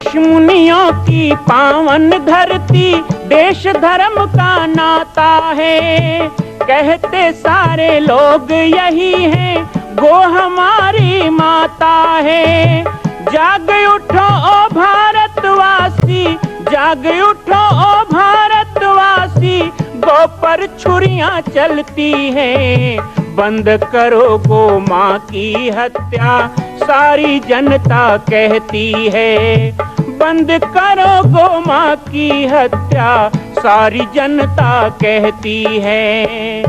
ऋषि मुनियों की पावन धरती, देश धर्म का नाता है। कहते सारे लोग यही हैं, गो हमारी माता है। जाग उठो ओ भारतवासी, जाग उठो ओ भारतवासी, गो पर छुरियां चलती हैं। बंद करो गो माँ की हत्या, सारी जनता कहती है। बंद करो गो माँ की हत्या, सारी जनता कहती है।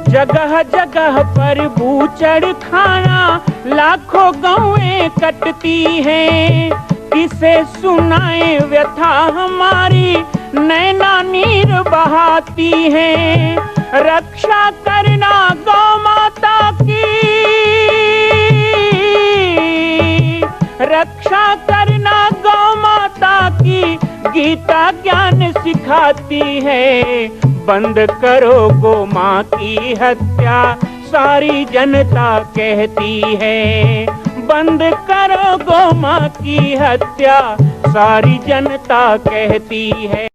जगह जगह पर बूचड़ खाना, लाखों गौएं कटती हैं। किसे सुनाए व्यथा हमारी, नैना नीर बहाती हैं। रक्षा करना गौ माता की, रक्षा करना गौ माता की, गीता ज्ञान सिखाती है। बंद करो गो माँ की हत्या, सारी जनता कहती है। बंद करो गो माँ की हत्या, सारी जनता कहती है।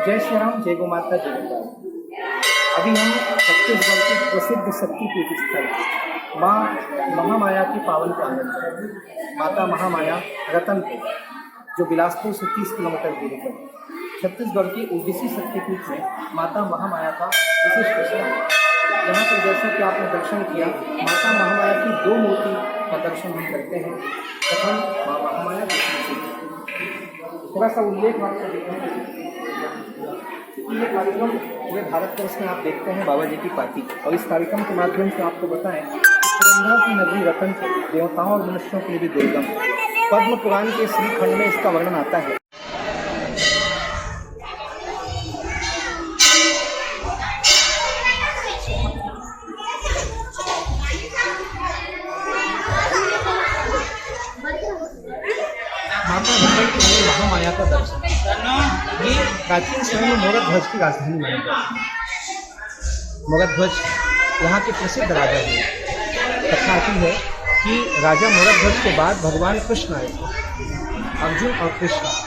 जय श्री राम, जय गो माता, जय गंगा। अभी हम छत्तीसगढ़ के प्रसिद्ध शक्तिपीठ स्थल माँ महामाया की पावन प्रांगण, माता महामाया रतनपुर, जो बिलासपुर से 30 किलोमीटर दूरी पर छत्तीसगढ़ की ओडिसी शक्तिपीठ में माता महामाया का विशिष्ट स्थान है। यहाँ पर जैसा कि आपने दर्शन किया, माता महामाया की 2 मूर्ति का दर्शन हम करते हैं। प्रथम माँ महामाया, थोड़ा सा उल्लेख आपको देखें। ये कार्यक्रम ये भारतवर्ष में आप देखते हैं बाबा जी की पार्टी, और इस कार्यक्रम के माध्यम से आपको बताएं कि पुरंदर की नगरी रतनपुर देवताओं और मनुष्यों के लिए भी दुर्गम। पद्म पुराण के श्री खंड में इसका वर्णन आता है। माता महामाया का दर्शन, ये प्राचीन समय में मगध की राजधानी मानी जाती है। मगध यहाँ के प्रसिद्ध राजा हुए। कथा आती है कि राजा मगध के बाद भगवान कृष्ण आए थे, अर्जुन और कृष्ण।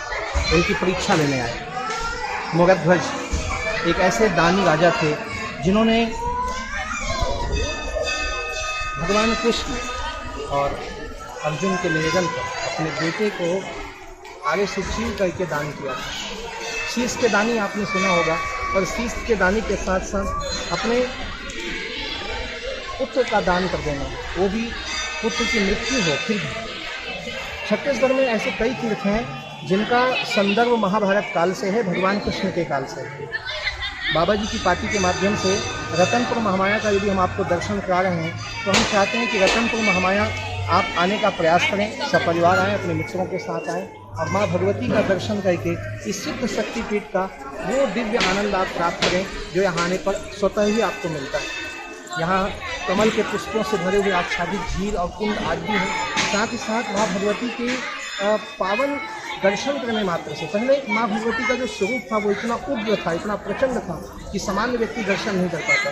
उनकी परीक्षा लेने आए। मगधध्वज एक ऐसे दानी राजा थे जिन्होंने भगवान कृष्ण और अर्जुन के निवेदन पर अपने बेटे को आगे से चीर करके दान किया था। शीश के दानी आपने सुना होगा, और शीश के दानी के साथ साथ अपने पुत्र का दान कर देना, वो भी पुत्र की मृत्यु हो फिर भी। छत्तीसगढ़ में ऐसे कई तीर्थ हैं जिनका संदर्भ महाभारत काल से है, भगवान कृष्ण के काल से है। बाबा जी की पार्टी के माध्यम से रतनपुर महामाया का यदि हम आपको दर्शन करा रहे हैं तो हम चाहते हैं कि रतनपुर महामाया आप आने का प्रयास करें, सपरिवार आएँ, अपने मित्रों के साथ आएँ और माँ भगवती का दर्शन करके इस सिद्ध शक्तिपीठ का वो दिव्य आनंद आप प्राप्त करें जो यहाँ आने पर स्वतः ही आपको मिलता है। यहाँ कमल के पुष्पों से भरे हुए आच्छादित झील और कुंड आदि हैं। साथ ही साथ माँ भगवती के पावन दर्शन करने मात्र से, पहले माँ भगवती का जो स्वरूप था वो इतना उग्र था, इतना प्रचंड था कि सामान्य व्यक्ति दर्शन नहीं कर पाता।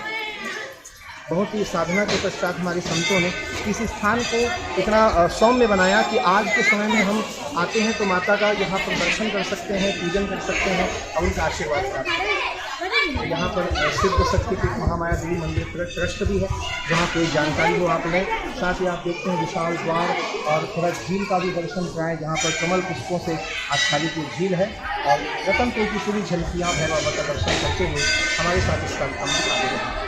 बहुत ही साधना के पश्चात हमारे संतों ने इस स्थान को इतना सौम्य बनाया कि आज के समय में हम आते हैं तो माता का यहाँ पर दर्शन कर सकते हैं, पूजन कर सकते हैं और उनका आशीर्वाद प्राप्त करते हैं। यहाँ पर सिद्ध शक्तिपीठ महामाया देवी मंदिर ट्रस्ट भी है, जहाँ कोई जानकारी हो आप लें। साथ ही आप देखते हैं विशाल द्वार और थोड़ा झील का भी दर्शन कराएं, जहाँ पर कमल पुष्पों से आच्छादित झील है और रतनपुर की पूरी झलकियाँ भैरव बाबा का दर्शन करते हुए हमारे साथ इस कार्यक्रम में आगे बढ़ें।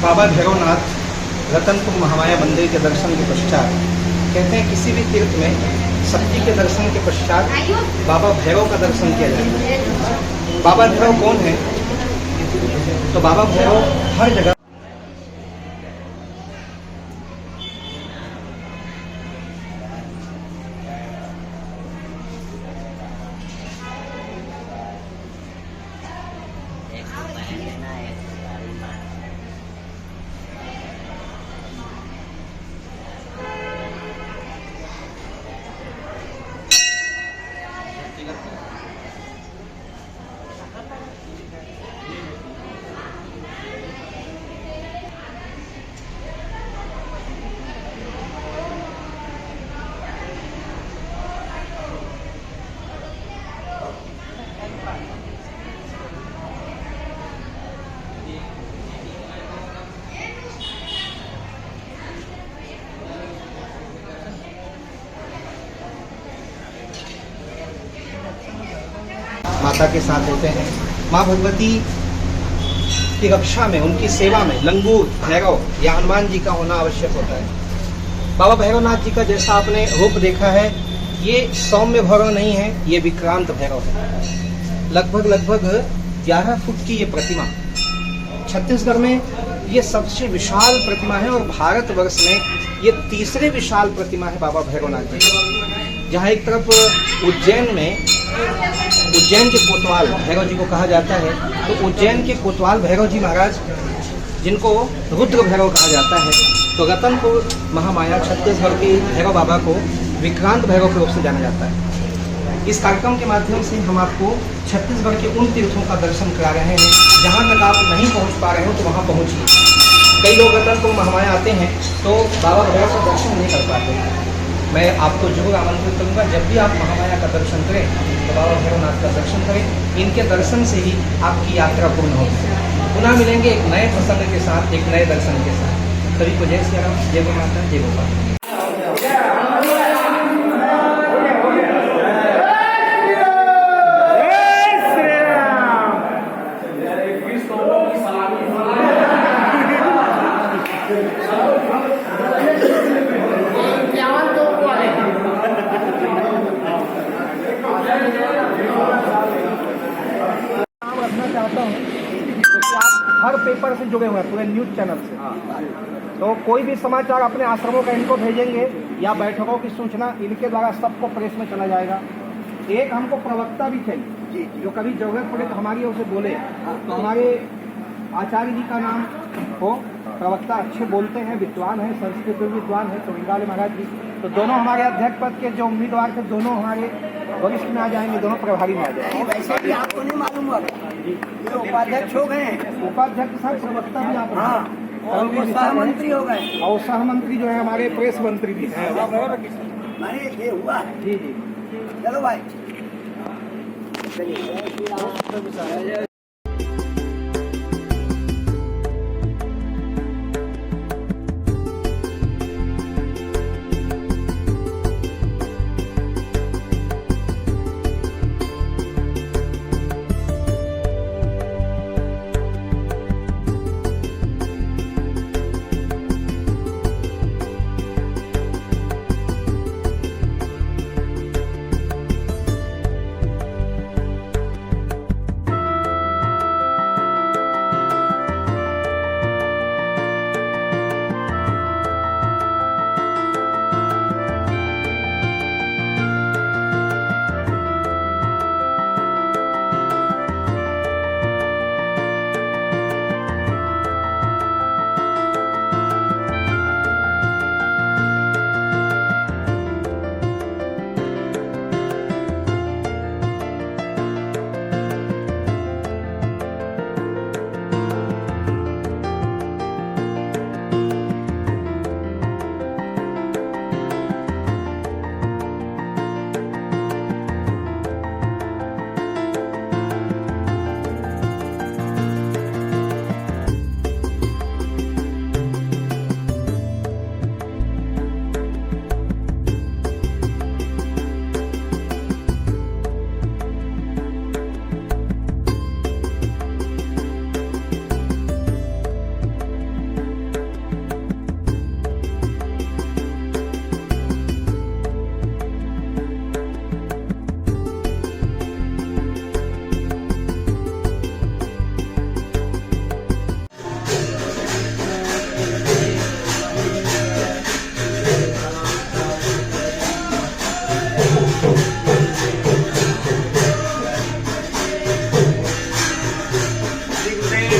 बाबा भैरवनाथ रतनपुर महामाया मंदिर के दर्शन के पश्चात, कहते हैं किसी भी तीर्थ में शक्ति के दर्शन के पश्चात बाबा भैरव का दर्शन किया जाता है। बाबा भैरव कौन है? तो बाबा भैरव हर जगह माता के साथ होते हैं। माँ भगवती की रक्षा में, उनकी सेवा में लंगूर भैरव या हनुमान जी का होना आवश्यक होता है। बाबा भैरवनाथ जी का जैसा आपने रूप देखा है, ये सौम्य भैरव नहीं है, ये विक्रांत भैरव है। लगभग 11 फुट की ये प्रतिमा छत्तीसगढ़ में ये सबसे विशाल प्रतिमा है और भारतवर्ष में ये तीसरे विशाल प्रतिमा है बाबा भैरवनाथ जी। जहाँ एक तरफ उज्जैन के कोतवाल भैरव जी को कहा जाता है, तो उज्जैन के कोतवाल भैरव जी महाराज जिनको रुद्र भैरव कहा जाता है, तो रतनपुर महामाया छत्तीसगढ़ के भैरव बाबा को विक्रांत भैरव के रूप से जाना जाता है। इस कार्यक्रम के माध्यम से हम आपको छत्तीसगढ़ के उन तीर्थों का दर्शन करा रहे हैं जहाँ तक आप नहीं पहुँच पा रहे हो तो वहाँ पहुँचिए। कई लोग रतनपुर महामाया आते हैं तो बाबा भैरव का दर्शन नहीं कर पाते। मैं आपको जरूर आमंत्रित करूंगा, जब भी आप महामाया का दर्शन करें तो बाबा भैरवनाथ का दर्शन करें। इनके दर्शन से ही आपकी यात्रा पूर्ण होगी। पुनः मिलेंगे एक नए प्रसंग के साथ, एक नए दर्शन के साथ। सभी को जय श्री राम, जय गौ माता, जय गोपाल। चाहता हूँ तो आप हर पेपर से जुड़े हुए हैं पूरे न्यूज़ चैनल से। तो कोई भी समाचार अपने आश्रमों का इनको भेजेंगे या बैठकों की सूचना इनके द्वारा सबको प्रेस में चला जाएगा। एक हमको प्रवक्ता भी चाहिए जो कभी जरूरत पड़े तो हमारी ओर से बोले। तो हमारे आचार्य जी का नाम हो, प्रवक्ता अच्छे बोलते हैं, विद्वान है, संस्कृत में विद्वान है, चौरिंगाले महाराज जी। तो दोनों हमारे अध्यक्ष पद के जो उम्मीदवार थे दोनों हमारे वरिष्ठ में आ जाएंगे, दोनों प्रभारी में आ जाएंगे। वैसे भी आपको नहीं मालूम हुआ ये उपाध्यक्ष हो गए हैं। उपाध्यक्ष साहब प्रवक्ता भी आप और वो सहमंत्री हो गए और सहमंत्री जो है हमारे प्रेस मंत्री भी हैं। मैंने ये हुआ है। जी जी चलो भाई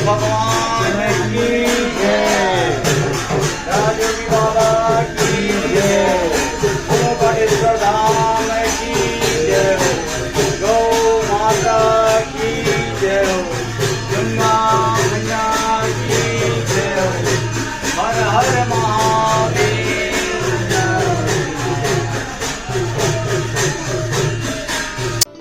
भगवान की जय, राजयोगी बाबा की जय, ओंकारेश्वर धाम की जय, गौ माता की जय, गंगा मैया की जय, हर हर महादेव।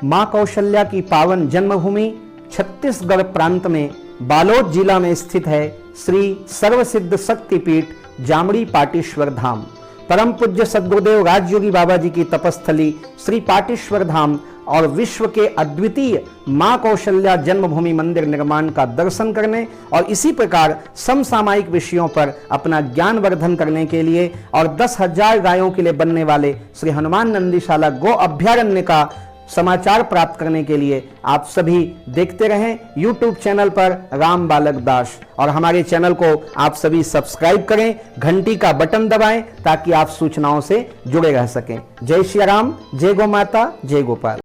मां कौशल्या की पावन जन्मभूमि छत्तीसगढ़ प्रांत में बालोद जिला में स्थित है श्री सर्वसिद्ध शक्तिपीठ जामड़ी पाटेश्वर धाम। परम पूज्य सद्गुरुदेव राजयोगी बाबा जी की तपस्थली श्री पाटेश्वर धाम और विश्व के अद्वितीय मां कौशल्या जन्मभूमि मंदिर निर्माण का दर्शन करने और इसी प्रकार समसामयिक विषयों पर अपना ज्ञान वर्धन करने के लिए और 10,000 गायों के लिए बनने वाले श्री हनुमान नंदीशाला गो अभ्यारण्य का समाचार प्राप्त करने के लिए आप सभी देखते रहें YouTube चैनल पर राम बालक दास, और हमारे चैनल को आप सभी सब्सक्राइब करें, घंटी का बटन दबाएं ताकि आप सूचनाओं से जुड़े रह सकें। जय श्री राम, जय गौ माता, जय गोपाल।